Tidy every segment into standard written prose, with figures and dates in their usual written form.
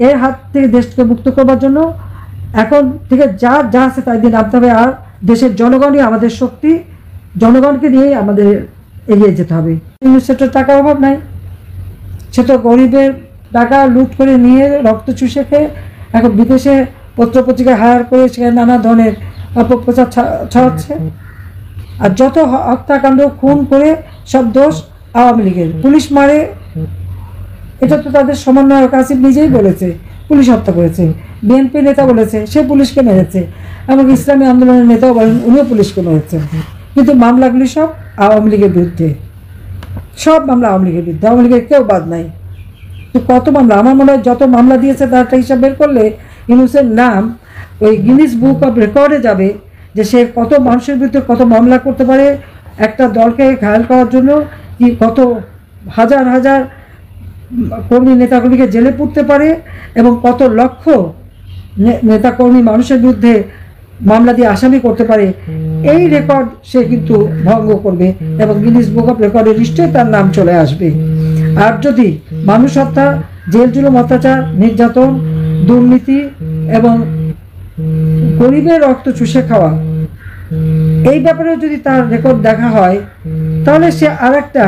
এর হাত থেকে দেশকে মুক্ত করবার জন্য এখন থেকে যা আছে তাই দিয়ে নামতে হবে। আর দেশের জনগণই আমাদের শক্তি, জনগণকে নিয়েই আমাদের এগিয়ে যেতে হবে। সেটা টাকার অভাব নাই, সে তো গরিবের টাকা লুট করে নিয়ে রক্ত চুষে খেয়ে এখন বিদেশে পত্রপত্রিকা হায়ার করে সেখানে নানা ধরনের অপপ্রচার ছড়াচ্ছে। আর যত হত্যাকাণ্ড খুন করে সব দোষ আওয়ামী লীগের। পুলিশ মারে, এটা তো তাদের সমন্বয়ক আসিফ নিজেই বলেছে পুলিশ হত্যা করেছে। বিএনপি নেতা বলেছে সে পুলিশকে মেরেছে, এবং ইসলামী আন্দোলনের নেতাও বলেন উনিও পুলিশকে মেরেছেন। কিন্তু মামলাগুলি সব আওয়ামী লীগের বিরুদ্ধে, সব মামলা আওয়ামী লীগের বিরুদ্ধে, আওয়ামী লীগের কেউ বাদ নাই। তো কত মামলা, আমার মনে হয় যত মামলা দিয়েছে তার একটা হিসাব বের করলে ইউনূসের নাম ওই গিনিস বুক অফ রেকর্ডে যাবে, যে সে কত মানুষের বিরুদ্ধে কত মামলা করতে পারে, একটা দলকে ঘায়াল করার জন্য কি কত হাজার হাজার কর্মী নেতাকর্মীকে জেলে পুরতে পারে, এবং কত লক্ষ নেতাকর্মী মানুষের বিরুদ্ধে মামলা দিয়ে আসামি করতে পারে। এই রেকর্ড সে কিন্তু ভঙ্গ করবে, এবং গিনিস বুক অফ রেকর্ডে নিশ্চয়ই তার নাম চলে আসবে। আর যদি মানুষ হত্যা, জেল জুলুম, অত্যাচার, নির্যাতন, দুর্নীতি এবং গরিবের রক্ত চুষে খাওয়া, এই ব্যাপারেও যদি তার রেকর্ড দেখা হয়, তাহলে সে আর একটা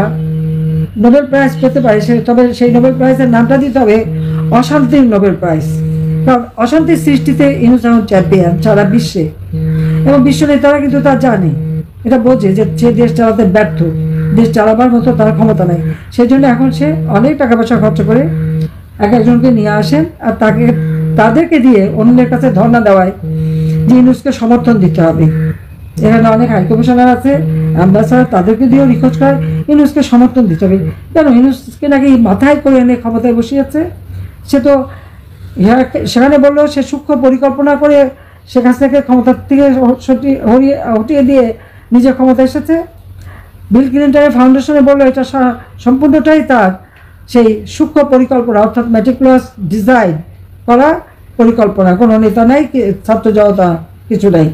নোবেল প্রাইজ পেতে পারে। তবে সেই নোবেল প্রাইজের নামটা দিতে হবে অশান্তির নোবেল প্রাইজ। কারণ অশান্তির সৃষ্টিতে ইউনূস এখন চ্যাম্পিয়ন সারা বিশ্বে, এবং বিশ্ব নেতারা কিন্তু তা জানে, এটা বোঝে যে সে দেশ চালাতে ব্যর্থ, দেশ চালাবার মতো তার ক্ষমতা নেই। সেই জন্য এখন সে অনেক টাকা পয়সা খরচ করে একজনকে নিয়ে আসেন, আর তাদেরকে দিয়ে অন্যের কাছে ধর্ণা দেওয়ায় যে ইউনূসকে সমর্থন দিতে হবে। এখানে অনেক হাইকমিশনার আছে, অ্যাম্বাসাডার, তাদেরকে দিয়েও রিকোয়েস্ট করে ইউনূসকে সমর্থন দিতে হবে। কেন ইউনূসকে নাকি মাথায় করে এনে ক্ষমতায় বসিয়েছে? সে তো সেখানে বললো সে সূক্ষ্ম পরিকল্পনা করে সেখান থেকে ক্ষমতার থেকে হটিয়ে দিয়ে নিজে ক্ষমতা এসেছে। বিল ক্লিন্টনের ফাউন্ডেশনে বললো এটা সম্পূর্ণটাই তার সেই সূক্ষ্ম পরিকল্পনা, অর্থাৎ ম্যাটিকুলাস ডিজাইন করা পরিকল্পনা। কোনো নেতা নাই, ছাত্র জনতা কিছু নাই।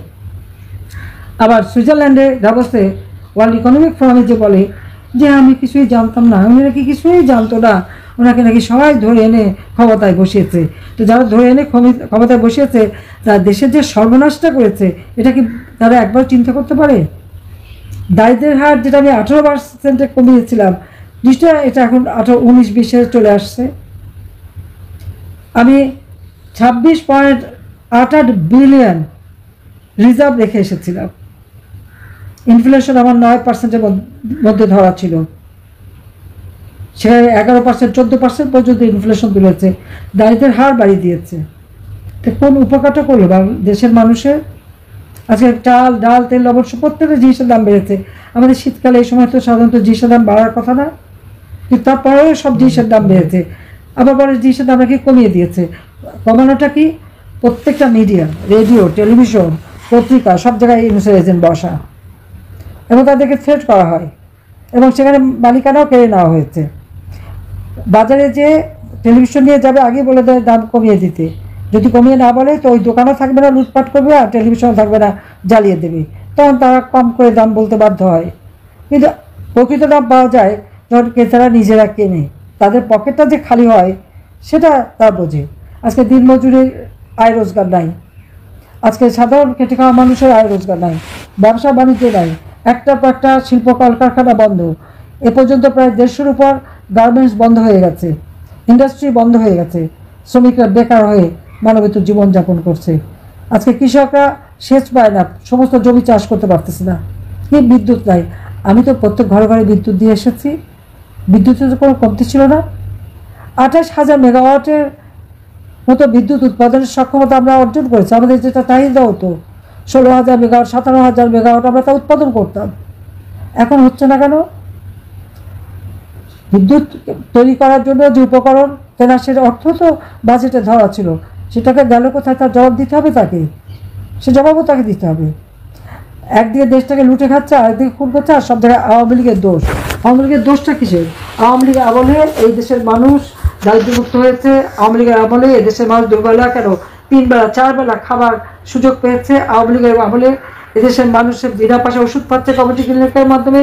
আবার সুইজারল্যান্ডে দাভোসে ওয়ার্ল্ড ইকোনমিক ফোরামে যে বলে যে আমি কিছুই জানতাম না, উনি নাকি কিছুই জানতো না, ওনাকে নাকি সবাই ধরে এনে ক্ষমতায় বসিয়েছে। তো যারা ধরে এনে ক্ষমতায় বসিয়েছে তারা দেশের যে সর্বনাশটা করেছে, এটা কি তারা একবার চিন্তা করতে পারে? দারিদ্রের হার যেটা আমি 18% কমিয়েছিলাম, নিশ্চয় এটা এখন 19-20 চলে আসছে। আমি 26.88 বিলিয়ন রিজার্ভ রেখে এসেছিলাম। ইনফ্লেশন আমার 9%-এর মধ্যে ধরা ছিল, সেখানে 11%, 14% পর্যন্ত ইনফ্লেশন তুলেছে, দারিদ্রের হার বাড়িয়ে দিয়েছে। তো কোন উপকারটা করলো দেশের মানুষের? আজকে চাল, ডাল, তেল, লবণ প্রত্যেকটা জিনিসের দাম বেড়েছে। আমাদের শীতকালে এই সময় তো সাধারণত জিনিসের দাম বাড়ার কথা না, কিন্তু তারপরেও সব জিনিসের দাম বেড়েছে। আবার পরে জিনিসের দাম নাকি কমিয়ে দিয়েছে। কমানোটা কি? প্রত্যেকটা মিডিয়া, রেডিও, টেলিভিশন, পত্রিকা, সব জায়গায় ইউনূসের এজেন্ট বসা, এবং তাদেরকে থ্রেট করা হয়, এবং সেখানে মালিকানাও কেড়ে নেওয়া হয়েছে। বাজারে যে টেলিভিশন নিয়ে যাবে আগে বলে দেয় দাম কমিয়ে দিতে, যদি কমিয়ে না বলে তো ওই দোকানও থাকবে না, লুটপাট করবে, আর টেলিভিশনও থাকবে না, জ্বালিয়ে দেবে। তখন তারা কম করে দাম বলতে বাধ্য হয়। কিন্তু প্রকৃত দাম পাওয়া যায় যখন ক্রেতারা নিজেরা কেনে, তাদের পকেটটা যে খালি হয় সেটা তারা বোঝে। আজকে দিনমজুরের আয় রোজগার নাই, আজকে সাধারণ খেটে খাওয়া মানুষের আয় রোজগার নাই, ব্যবসা বাণিজ্য নাই, একটার পর একটা শিল্প কলকারখানা বন্ধ। এ পর্যন্ত প্রায় 150-র উপর গার্মেন্টস বন্ধ হয়ে গেছে, ইন্ডাস্ট্রি বন্ধ হয়ে গেছে, শ্রমিকরা বেকার হয়ে মানবিত জীবনযাপন করছে। আজকে কৃষকরা সেচ পায় না, সমস্ত জমি চাষ করতে পারতেছে না, কি বিদ্যুৎ নাই। আমি তো প্রত্যেক ঘরে ঘরে বিদ্যুৎ দিয়ে এসেছি, বিদ্যুতের তো কোনো কমতি ছিল না। 28,000 মেগাওয়াটের মতো বিদ্যুৎ উৎপাদনের সক্ষমতা আমরা অর্জন করেছি। আমাদের যেটা চাহিদা হতো 16,000 মেগাওয়াট, 17,000 মেগাওয়াট, আমরা তা উৎপাদন করতাম। এখন হচ্ছে না কেন? বিদ্যুৎ তৈরি করার জন্য যে উপকরণ কেনা, সেটা অর্থ তো বাজেটে ধরা ছিল, সেটাকে গেল কোথায়? তার জবাব দিতে হবে তাকে, সে জবাবও তাকে দিতে হবে। একদিকে দেশটাকে লুটে খাচ্ছে, আরেকদিকে খুন করছে, আর সব জায়গায় আওয়ামী লীগের দোষ। আওয়ামী লীগের দোষটা কিসের? আওয়ামী লীগের আমলে এই দেশের মানুষ দারিদ্র্যমুক্ত হয়েছে। আওয়ামী লীগের আমলে এদেশের মানুষ দুবেলা কেন 3 বেলা 4 বেলা খাবার সুযোগ পেয়েছে। আওয়ামী লীগের আমলে এদেশের মানুষের বিনা পয়সা ওষুধ পাচ্ছে কমিটি ক্লিনিকের মাধ্যমে,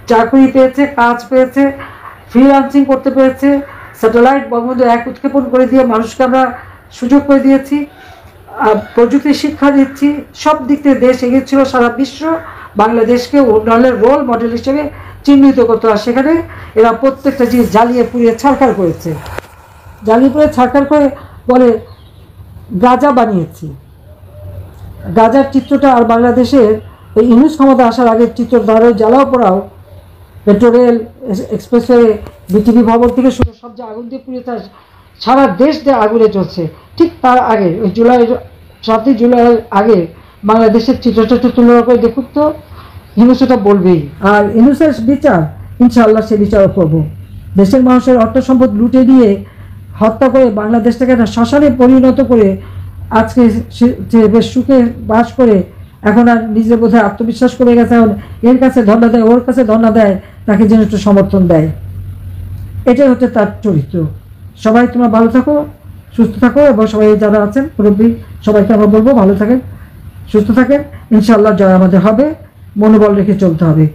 চাকরি পেয়েছে, কাজ পেয়েছে, ফ্রিল্যান্সিং করতে পেরেছে, স্যাটেলাইট বঙ্গবন্ধু 1 উৎক্ষেপণ করে দিয়ে মানুষকে আমরা সুযোগ করে দিয়েছি, প্রযুক্তি শিক্ষা দিচ্ছি, সব দিক থেকে দেশ এগিয়েছিল। সারা বিশ্ব বাংলাদেশকে উন্নয়নের রোল মডেল হিসেবে চিহ্নিত করতো, আর সেখানে এরা প্রত্যেকটা জিনিস জ্বালিয়ে পুড়িয়ে ছারখার করেছে, জ্বালিয়ে পুড়িয়ে ছারখার করে বলে গাজা বানিয়েছি। গাজার চিত্রটা আর বাংলাদেশের এই ইউনুস ক্ষমতা আসার আগের চিত্র দ্বারা জ্বালাও পোড়াও, মেট্রো রেল, এক্সপ্রেসওয়ে, বিটিভি ভবন থেকে শুরু সব যে আগুন দিয়ে পুড়িয়ে তার সারা দেশ দিয়ে আগুনে চলছে। ঠিক তার আগে ওই 7ই জুলাইয়ের আগে বাংলাদেশের চিত্রটা একটু তুলনা করে দেখুন তো, ইউনুস ওটা বলবেই। আর ইউনুসের বিচার ইনশাআল্লাহ সে বিচারও করবো। দেশের মানুষের অর্থ সম্পদ লুটে দিয়ে হত্যা করে বাংলাদেশটাকে একটা শ্মশানে পরিণত করে আজকে সে বেশ সুখে বাস করে এখন আর নিজের বোধহয় আত্মবিশ্বাস করে গেছে, এখন এর কাছে ধর্ণা দেয়, ওর কাছে ধর্ণা দেয়, তাকে যেন একটু সমর্থন দেয়। এটাই হচ্ছে তার চরিত্র। সবাই তোমরা ভালো থাকো, সুস্থ থাকো, এবং সবাই যারা আছেন মুরব্বী সবাইকে আমরা বলবো ভালো থাকেন, সুস্থ থাকেন, ইনশাআল্লাহ জয় আমাদের হবে, মনোবল রেখে চলতে হবে।